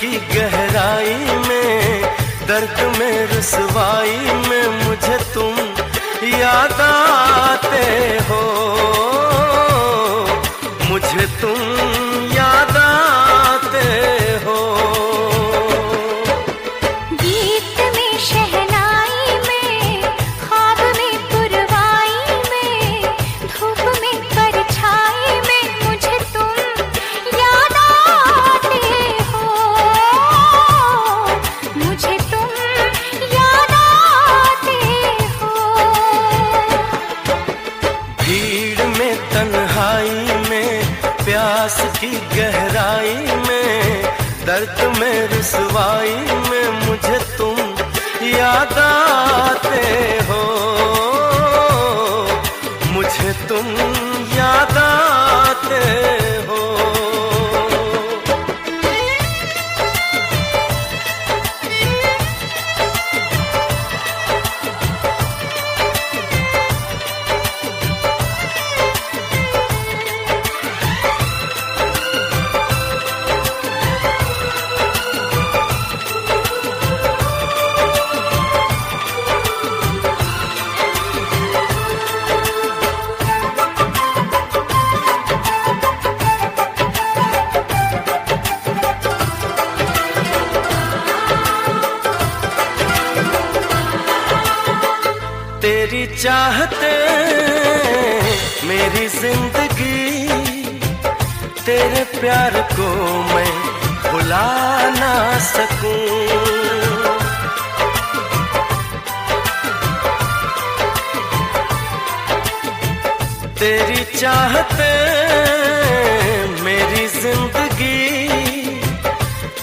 की गहराई में, दर्द में रुसवाई में मुझे तुम याद आते हो, मुझे तुम याद आते हो। गीत में शहनाई में, ख्वाब में पुरवाई में, धूप में परछाई में मुझे तुम याद आते हो, मुझे तुम याद आते हो। भीड़ में तन्हाई में, प्यास की गहराई में, दर्द में रुसवाई में मुझे तुम याद आते हो, मुझे तुम याद आते हो। तेरी चाहते मेरी जिंदगी, तेरे प्यार को मैं भुला ना सकूं। तेरी चाहते मेरी जिंदगी,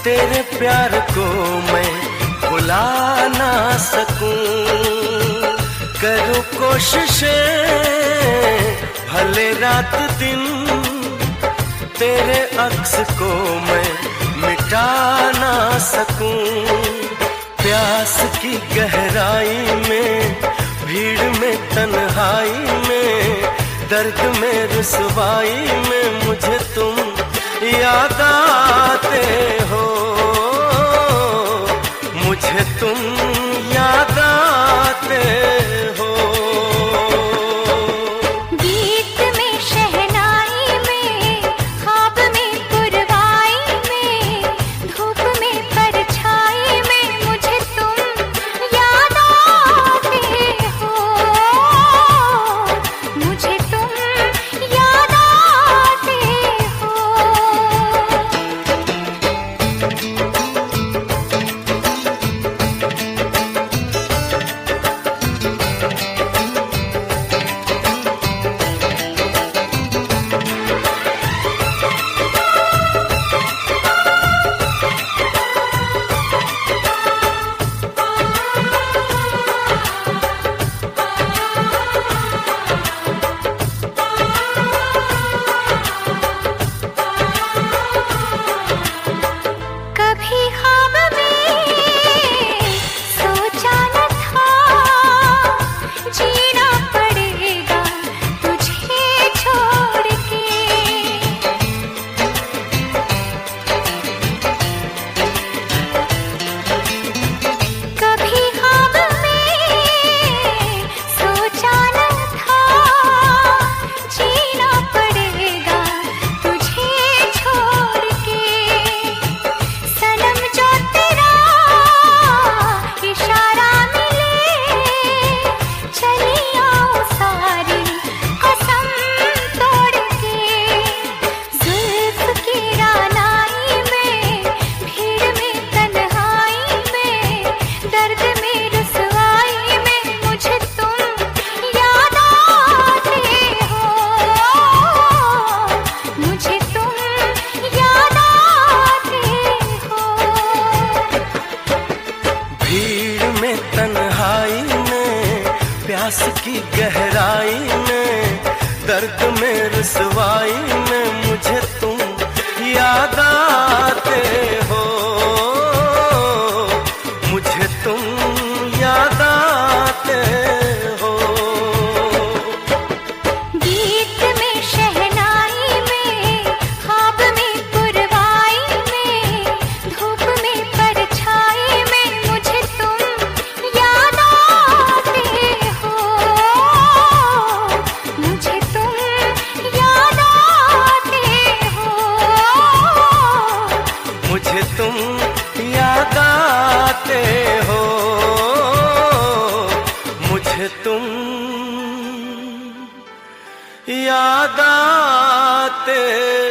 तेरे प्यार को मैं भुला ना सकूं। करूं कोशिशें भले रात दिन, तेरे अक्स को मैं मिटा ना सकूं। प्यास की गहराई में, भीड़ में तन्हाई में, दर्द में रुसवाई में मुझे तुम याद आते हो, मुझे तुम याद आते हो। गीत में शहनाई में, ख्वाब में पुरवाई में, धूप में परछाई में मुझे तुम याद आते हो, मुझे तुम याद आते हो। कभी ख्वाब में सोचा न था, जीना पड़ेगा तुझे छोड़ के। कभी ख्वाब में सोचा न था, जीना पड़ेगा तुझे छोड़ के। सनम जो तेरा इशारा मिले, चली आओ सारी कसम तोड़ के। जुल्फ की रानाई में, भीड़ में तन्हाई में, दर्द में रुसवाई में मुझे तुम याद आते हो, मुझे तुम याद आते हो। भीड़ में तन्हाई में, प्यास की गहराई में, दर्द में रुसवाई में मुझे तुम याद आते हो, मुझे तुम याद आते हो। गीत में शहनाई में, ख्वाब में पुरवाई में, धूप मुझे तुम याद आते